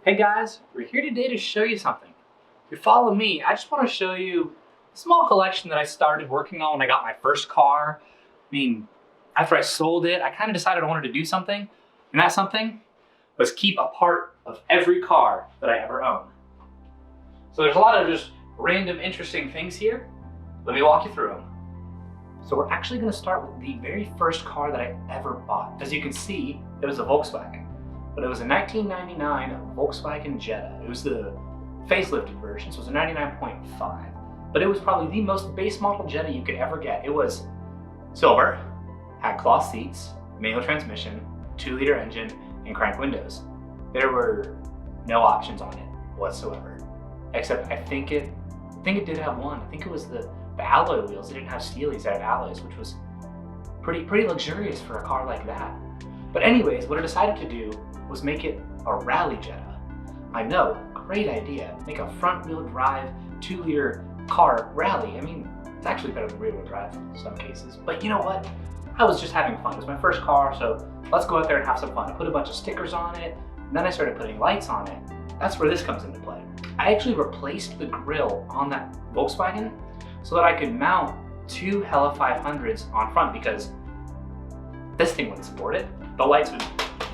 Hey guys, we're here today to show you something. If you follow me, I just want to show you a small collection that I started working on when I got my first car. After I sold it, I kind of decided I wanted to do something, and that something was keep a part of every car that I ever owned. So there's a lot of just random interesting things here. Let me walk you through them. So we're actually going to start with the very first car that I ever bought. As you can see, it was a Volkswagen. But it was a 1999 Volkswagen Jetta. It was the facelifted version, so it was a 99.5. But it was probably the most base model Jetta you could ever get. It was silver, had cloth seats, manual transmission, 2-liter engine, and crank windows. There were no options on it whatsoever. Except I think it did have one. I think it was the alloy wheels. It didn't have steelies, it had alloys, which was pretty luxurious for a car like that. But anyways, what I decided to do was make it a rally Jetta. I know, great idea. Make a front-wheel drive 2-liter car rally. It's actually better than rear-wheel drive in some cases. But you know what? I was just having fun. It was my first car, so let's go out there and have some fun. I put a bunch of stickers on it, and then I started putting lights on it. That's where this comes into play. I actually replaced the grille on that Volkswagen so that I could mount 2 Hella 500s on front because this thing wouldn't support it. The lights would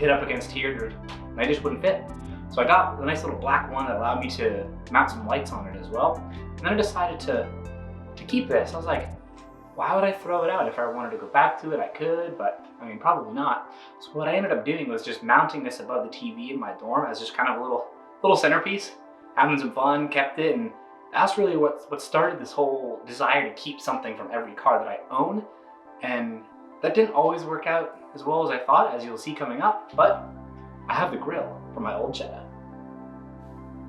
hit up against here and they just wouldn't fit. So I got a nice little black one that allowed me to mount some lights on it as well. And then I decided to keep this. I was like, why would I throw it out? If I wanted to go back to it, I could, but probably not. So what I ended up doing was just mounting this above the TV in my dorm as just kind of a little centerpiece, having some fun, kept it, and that's really what started this whole desire to keep something from every car that I own. And that didn't always work out as well as I thought, as you'll see coming up, but I have the grille from my old Jetta.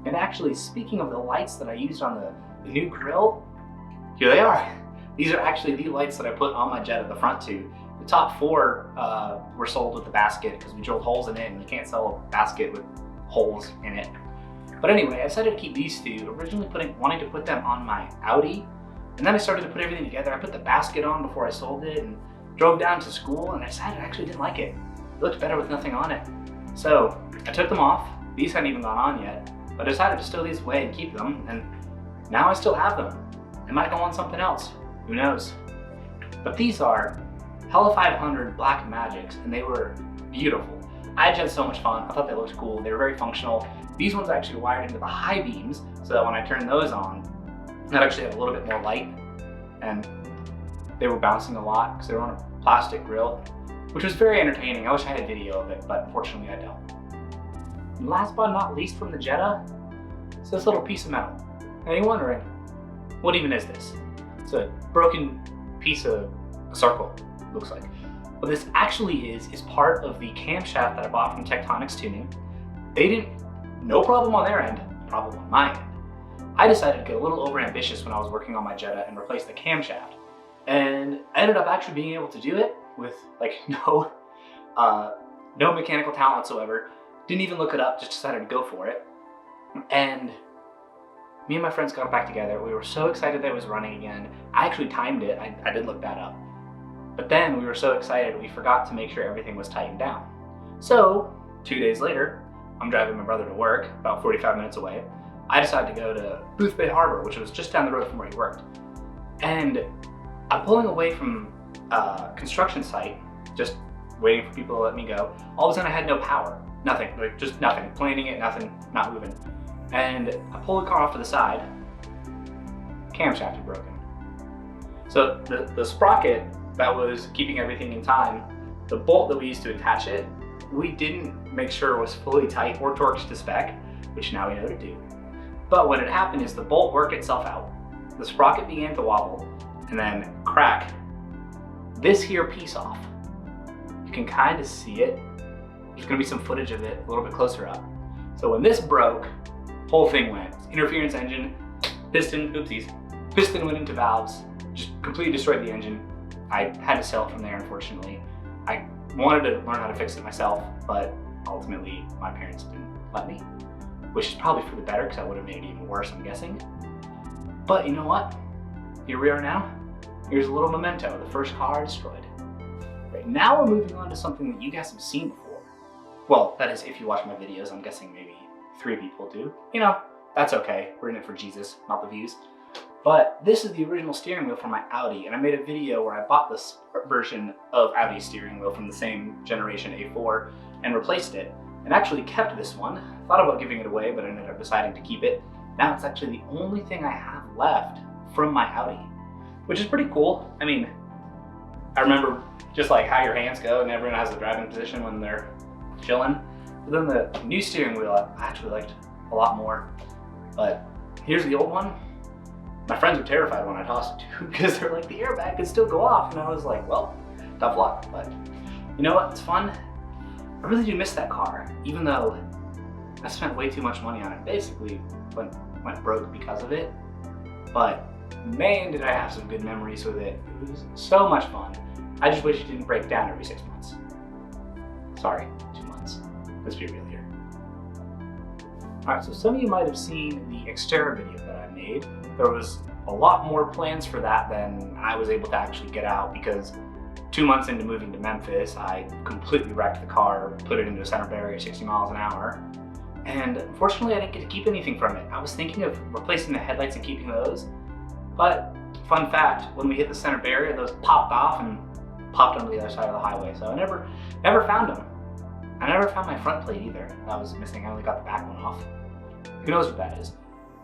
And actually, speaking of the lights that I used on the new grille, here they are. These are actually the lights that I put on my Jetta, the front two. The top 4 were sold with the basket because we drilled holes in it, and you can't sell a basket with holes in it. But anyway, I decided to keep these 2, originally wanting to put them on my Audi, and then I started to put everything together. I put the basket on before I sold it, and drove down to school, and I decided I actually didn't like it. It looked better with nothing on it. So I took them off. These hadn't even gone on yet, but I decided to stow these away and keep them, and now I still have them. They might go on something else, who knows? But these are Hella 500 Black Magics, and they were beautiful. I had so much fun. I thought they looked cool. They were very functional. These ones actually wired into the high beams, so that when I turned those on, that actually had a little bit more light, and they were bouncing a lot because they were on a plastic grill, which was very entertaining. I wish I had a video of it, but unfortunately I don't. And last but not least from the Jetta, it's this little piece of metal. Now you're wondering, what even is this? It's a broken piece of a circle, looks like. What this actually is part of the camshaft that I bought from Tektronix Tuning. No problem on their end, problem on my end. I decided to get a little overambitious when I was working on my Jetta and replace the camshaft. And I ended up actually being able to do it with no mechanical talent whatsoever. Didn't even look it up, just decided to go for it. And me and my friends got back together. We were so excited that it was running again. I actually timed it, I did look that up. But then we were so excited we forgot to make sure everything was tightened down. So 2 days later, I'm driving my brother to work, about 45 minutes away. I decided to go to Boothbay Harbor, which was just down the road from where he worked. And I'm pulling away from a construction site, just waiting for people to let me go. All of a sudden I had no power, nothing, just nothing, planing it, nothing, not moving. And I pulled the car off to the side, camshaft had broken. So the sprocket that was keeping everything in time, the bolt that we used to attach it, we didn't make sure it was fully tight or torqued to spec, which now we know to do. But what had happened is the bolt worked itself out, the sprocket began to wobble, and then crack this here piece off. You can kind of see it. There's gonna be some footage of it a little bit closer up. So when this broke, whole thing went. Interference engine, piston, oopsies. Piston went into valves, just completely destroyed the engine. I had to sell it from there, unfortunately. I wanted to learn how to fix it myself, but ultimately my parents didn't let me, which is probably for the better because I would have made it even worse, I'm guessing. But you know what? Here we are now. Here's a little memento, the first car I destroyed. Right, now we're moving on to something that you guys have seen before. Well, that is if you watch my videos, I'm guessing maybe 3 people do. You know, that's okay. We're in it for Jesus, not the views. But this is the original steering wheel for my Audi, and I made a video where I bought the sport version of Audi steering wheel from the same generation A4 and replaced it, and actually kept this one. Thought about giving it away, but I ended up deciding to keep it. Now it's actually the only thing I have left from my Audi, which is pretty cool. I mean, I remember just like how your hands go and everyone has a driving position when they're chilling. But then the new steering wheel I actually liked a lot more. But here's the old one. My friends were terrified when I tossed it to because they're like, the airbag could still go off. And I was like, well, tough luck. But you know what? It's fun. I really do miss that car, even though I spent way too much money on it. Basically went broke because of it. But man, did I have some good memories with it. It was so much fun. I just wish it didn't break down every 6 months. Sorry, 2 months. Let's be real here. Alright, so some of you might have seen the Xterra video that I made. There was a lot more plans for that than I was able to actually get out because 2 months into moving to Memphis, I completely wrecked the car, put it into a center barrier 60 miles an hour. And unfortunately, I didn't get to keep anything from it. I was thinking of replacing the headlights and keeping those. But fun fact, when we hit the center barrier, those popped off and popped onto the other side of the highway. So I never found them. I never found my front plate either. That was missing. I only got the back one off. Who knows what that is?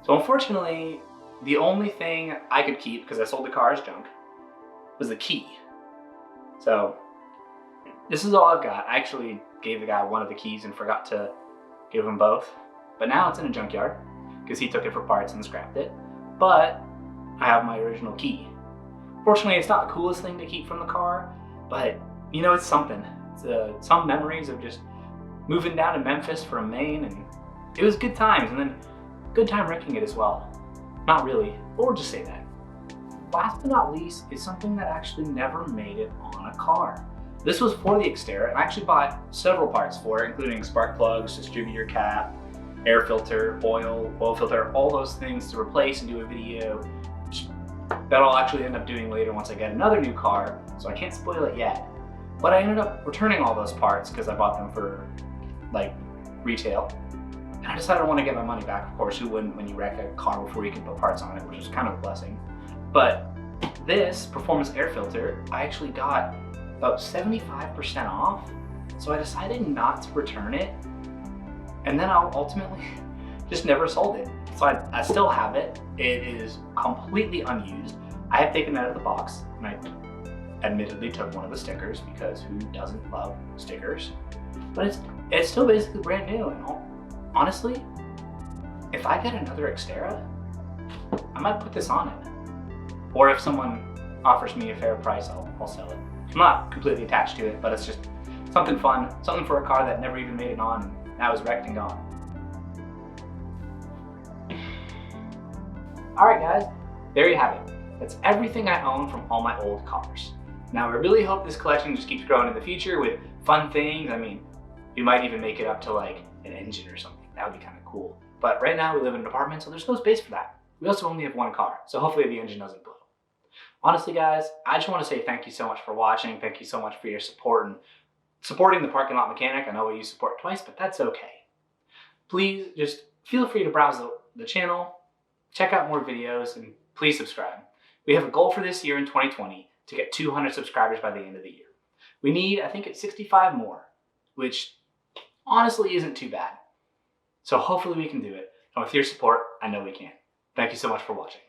So unfortunately, the only thing I could keep, because I sold the car as junk, was the key. So this is all I've got. I actually gave the guy one of the keys and forgot to give him both. But now it's in a junkyard because he took it for parts and scrapped it. But I have my original key. Fortunately, it's not the coolest thing to keep from the car, but you know, it's something. It's some memories of just moving down to Memphis from Maine, and it was good times, and then good time wrecking it as well. Not really, but we'll just say that. Last but not least is something that actually never made it on a car. This was for the Xterra, and I actually bought several parts for it, including spark plugs, distributor cap, air filter, oil filter, all those things to replace and do a video. That I'll actually end up doing later once I get another new car, so I can't spoil it yet. But I ended up returning all those parts because I bought them for like retail. And I decided I want to get my money back. Of course, who wouldn't when you wreck a car before you can put parts on it, which is kind of a blessing. But this performance air filter, I actually got about 75% off. So I decided not to return it. And then I'll ultimately just never sold it. So I still have it. It is completely unused. I have taken it out of the box, and I admittedly took one of the stickers because who doesn't love stickers? But it's still basically brand new, and honestly, if I get another Xterra, I might put this on it. Or if someone offers me a fair price, I'll sell it. I'm not completely attached to it, but it's just something fun, something for a car that never even made it on, and now is wrecked and gone. Alright guys, there you have it. That's everything I own from all my old cars. Now I really hope this collection just keeps growing in the future with fun things. I mean, we might even make it up to like an engine or something. That would be kind of cool. But right now we live in an apartment, so there's no space for that. We also only have one car, so hopefully the engine doesn't blow. Honestly guys, I just want to say thank you so much for watching. Thank you so much for your support and supporting the Parking Lot Mechanic. I know I used support twice, but that's okay. Please just feel free to browse the channel, check out more videos, and please subscribe. We have a goal for this year in 2020 to get 200 subscribers by the end of the year. We need, I think it's 65 more, which honestly isn't too bad. So hopefully we can do it. And with your support, I know we can. Thank you so much for watching.